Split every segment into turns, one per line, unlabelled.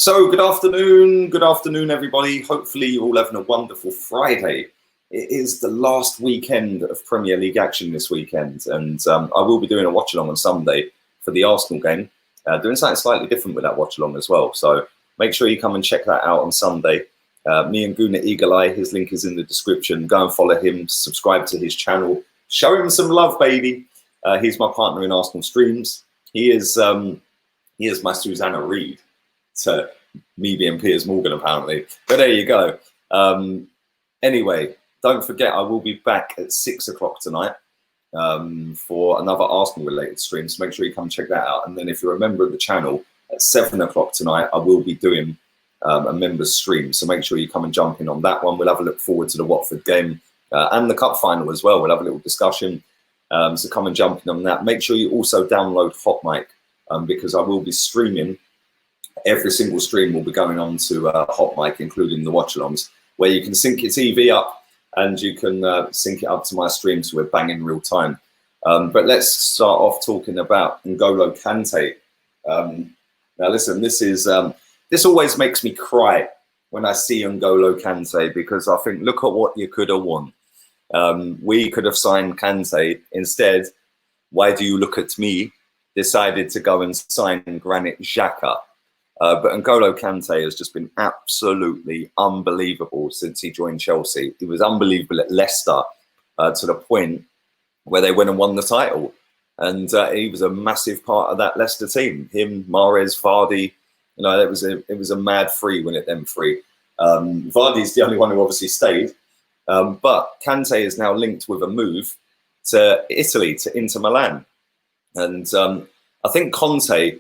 So good afternoon, everybody. Hopefully you're all having a wonderful Friday. It is the last weekend of Premier League action this weekend, and I will be doing a watch-along on Sunday for the Arsenal game, doing something slightly different with that watch-along as well. So make sure you come and check that out on Sunday. Me and Guna Eagle Eye, his link is in the description. Go and follow him, subscribe to his channel, show him some love, baby. He's my partner in Arsenal streams. He is my Susanna Reid to me being Piers Morgan, apparently. But there you go. Anyway, don't forget, I will be back at 6 o'clock tonight for another Arsenal-related stream. So make sure you come check that out. And then if you're a member of the channel, at 7 o'clock tonight, I will be doing a members stream. So make sure you come and jump in on that one. We'll have a look forward to the Watford game and the cup final as well. We'll have a little discussion. So come and jump in on that. Make sure you also download HOTMIC because I will be streaming. Every single stream will be going on to HOTMIC, including the watch-alongs, where you can sync your TV up and you can sync it up to my stream so we're banging real time. But let's start off talking about N'Golo Kante. Now listen, this always makes me cry when I see N'Golo Kante, because I think, look at what you could have won. We could have signed Kante. Instead, why do you look at me? Decided to go and sign Granit Xhaka. But N'Golo Kante has just been absolutely unbelievable since he joined Chelsea. He was unbelievable at Leicester to the point where they went and won the title. And he was a massive part of that Leicester team. Him, Mahrez, Vardy, you know, it was a mad free when it them free. Vardy's the only one who obviously stayed. But Kante is now linked with a move to Italy, to Inter Milan. And I think Conte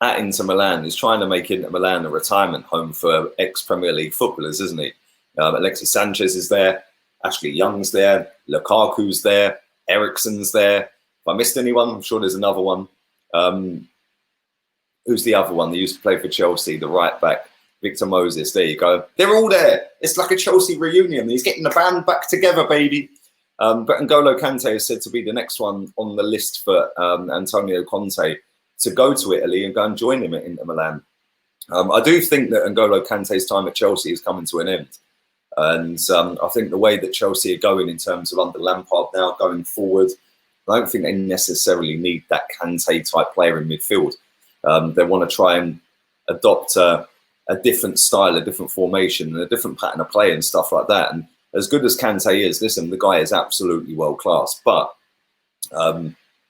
at Inter Milan is trying to make Inter Milan a retirement home for ex-Premier League footballers, isn't he? Alexis Sanchez is there, Ashley Young's there, Lukaku's there, Eriksen's there. If I missed anyone, I'm sure there's another one. Who's the other one? They used to play for Chelsea, the right back, Victor Moses. There you go. They're all there. It's like a Chelsea reunion. He's getting the band back together, baby. But N'Golo Kante is said to be the next one on the list for Antonio Conte to go to Italy and go and join him at Inter Milan. I do think that N'Golo Kante's time at Chelsea is coming to an end. And I think the way that Chelsea are going in terms of under Lampard now going forward, I don't think they necessarily need that Kante type player in midfield. They want to try and adopt a different style, a different formation, and a different pattern of play and stuff like that. And as good as Kante is, listen, the guy is absolutely world class. But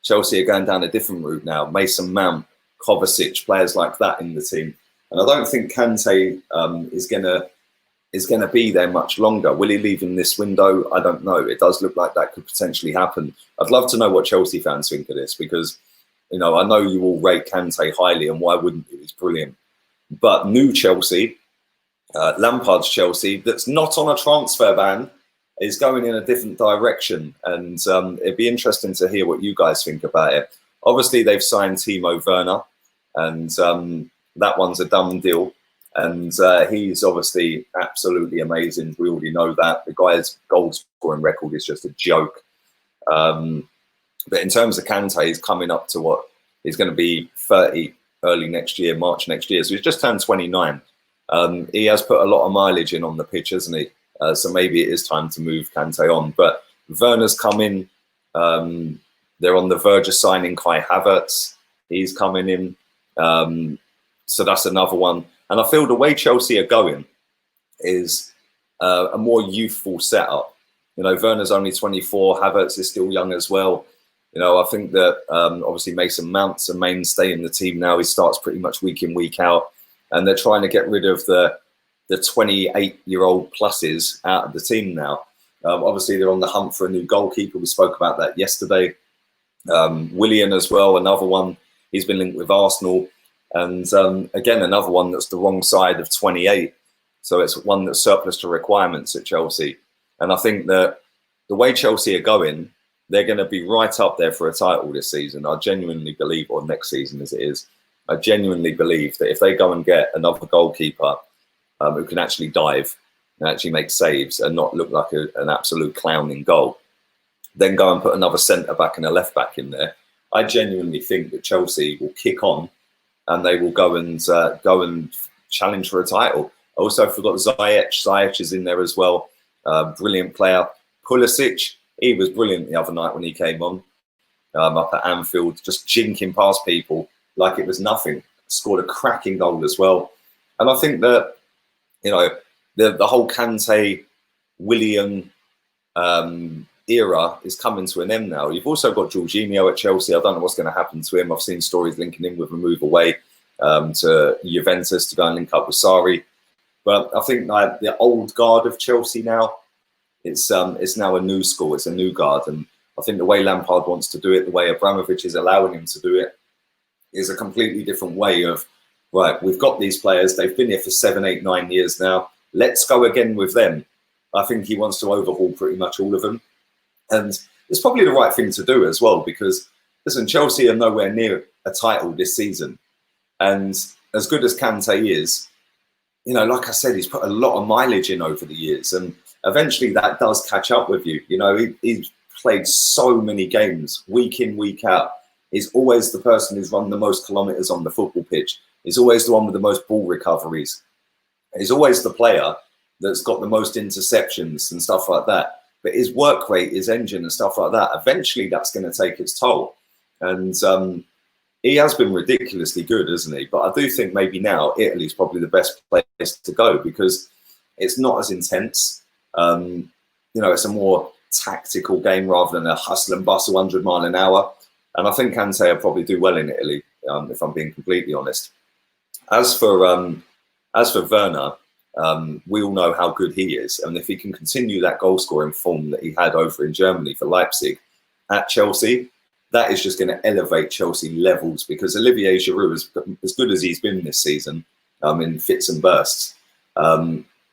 Chelsea are going down a different route now. Mason Mount, Kovacic, players like that in the team. And I don't think Kante is gonna be there much longer. Will he leave in this window? I don't know. It does look like that could potentially happen. I'd love to know what Chelsea fans think of this, because, you know, I know you all rate Kante highly, and why wouldn't you? He's brilliant. But new Chelsea, Lampard's Chelsea, that's not on a transfer ban, is going in a different direction. And it'd be interesting to hear what you guys think about it. Obviously, they've signed Timo Werner, and that one's a done deal. And he's obviously absolutely amazing. We already know that. The guy's goal scoring record is just a joke. But in terms of Kante, he's coming up to what is going to be 30 early next year, March next year. So he's just turned 29. He has put a lot of mileage in on the pitch, hasn't he? So maybe it is time to move Kante on. But Werner's come in. They're on the verge of signing Kai Havertz. He's coming in. So that's another one. And I feel the way Chelsea are going is a more youthful setup. You know, Werner's only 24. Havertz is still young as well. You know, I think that obviously Mason Mount's a mainstay in the team now. He starts pretty much week in, week out. And they're trying to get rid of the 28-year-old pluses out of the team now. Obviously, they're on the hunt for a new goalkeeper. We spoke about that yesterday. Willian as well, another one. He's been linked with Arsenal. And again, another one that's the wrong side of 28. So it's one that's surplus to requirements at Chelsea. And I think that the way Chelsea are going, they're going to be right up there for a title this season. I genuinely believe, or next season as it is, I genuinely believe that if they go and get another goalkeeper who can actually dive and actually make saves and not look like an absolute clown in goal, then go and put another centre-back and a left-back in there, I genuinely think that Chelsea will kick on and they will go and challenge for a title. I also forgot Ziyech. Ziyech is in there as well. Brilliant player. Pulisic, he was brilliant the other night when he came on up at Anfield, just jinking past people like it was nothing. Scored a cracking goal as well. And I think that, you know, the whole Kante, Willian era is coming to an end now. You've also got Jorginho at Chelsea. I don't know what's going to happen to him. I've seen stories linking him with a move away to Juventus to go and link up with Sarri. But I think like the old guard of Chelsea now, it's now a new school. It's a new guard. And I think the way Lampard wants to do it, the way Abramovich is allowing him to do it, is a completely different way of, right, we've got these players. They've been here for 7, 8, 9 years now. Let's go again with them. I think he wants to overhaul pretty much all of them. And it's probably the right thing to do as well, because, listen, Chelsea are nowhere near a title this season. And as good as Kante is, you know, like I said, he's put a lot of mileage in over the years. And eventually that does catch up with you. You know, he's played so many games, week in, week out. He's always the person who's run the most kilometres on the football pitch. He's always the one with the most ball recoveries. He's always the player that's got the most interceptions and stuff like that. But his work rate, his engine and stuff like that, eventually that's going to take its toll. And he has been ridiculously good, hasn't he? But I do think maybe now Italy's probably the best place to go because it's not as intense. You know, it's a more tactical game rather than a hustle and bustle 100 mile an hour. And I think Kante will probably do well in Italy, if I'm being completely honest. As for Werner, we all know how good he is. And if he can continue that goal scoring form that he had over in Germany for Leipzig at Chelsea, that is just going to elevate Chelsea levels, because Olivier Giroud, as good as he's been this season, in fits and bursts,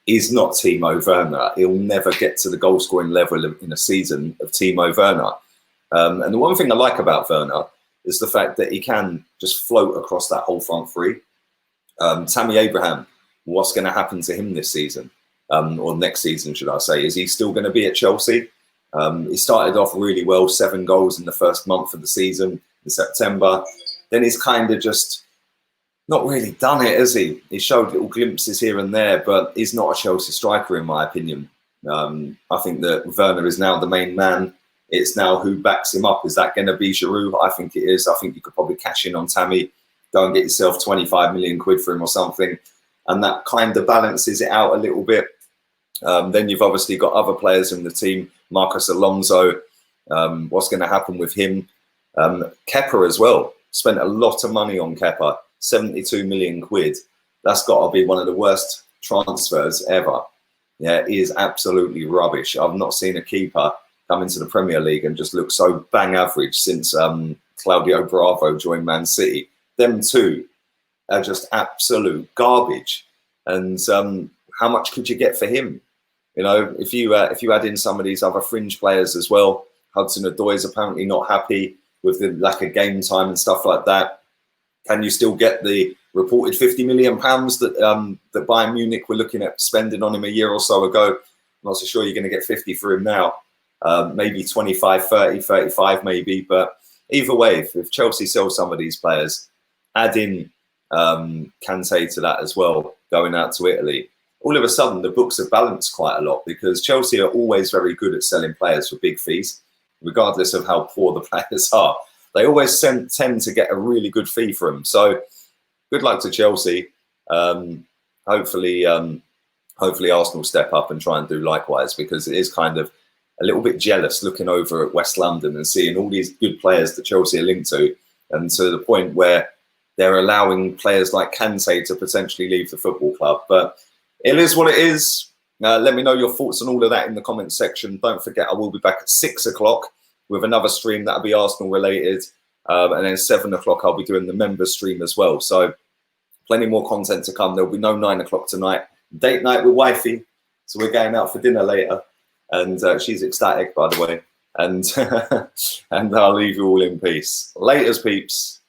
is not Timo Werner. He'll never get to the goal scoring level in a season of Timo Werner. And the one thing I like about Werner is the fact that he can just float across that whole front three. Tammy Abraham, what's going to happen to him this season, or next season, should I say? Is he still going to be at Chelsea? He started off really well, 7 goals in the first month of the season in September. Then he's kind of just not really done it, has he? He showed little glimpses here and there, but he's not a Chelsea striker, in my opinion. I think that Werner is now the main man. It's now who backs him up. Is that going to be Giroud? I think it is. I think you could probably cash in on Tammy, go and get yourself 25 million quid for him or something. And that kind of balances it out a little bit. Then you've obviously got other players in the team. Marcos Alonso, what's going to happen with him? Kepa as well. Spent a lot of money on Kepa, 72 million quid. That's got to be one of the worst transfers ever. Yeah, he is absolutely rubbish. I've not seen a keeper come into the Premier League and just look so bang average since Claudio Bravo joined Man City. Them two are just absolute garbage. And how much could you get for him? You know, if you add in some of these other fringe players as well, Hudson-Odoi is apparently not happy with the lack of game time and stuff like that. Can you still get the reported £50 million that that Bayern Munich were looking at spending on him a year or so ago? I'm not so sure you're going to get 50 for him now. Maybe 25, 30, 35 maybe. But either way, if Chelsea sell some of these players, add in Kante to that as well, going out to Italy, all of a sudden the books have balanced quite a lot, because Chelsea are always very good at selling players for big fees, regardless of how poor the players are. They always tend to get a really good fee for them. So good luck to Chelsea. Hopefully Arsenal step up and try and do likewise, because it is kind of a little bit jealous looking over at West London and seeing all these good players that Chelsea are linked to, and to the point where they're allowing players like Kante to potentially leave the football club. But it is what it is. Let me know your thoughts on all of that in the comments section. Don't forget, I will be back at 6 o'clock with another stream that'll be Arsenal related. And then 7 o'clock, I'll be doing the members stream as well. So plenty more content to come. There'll be no 9 o'clock tonight. Date night with wifey. So we're going out for dinner later. And she's ecstatic, by the way. And, and I'll leave you all in peace. Laters, peeps.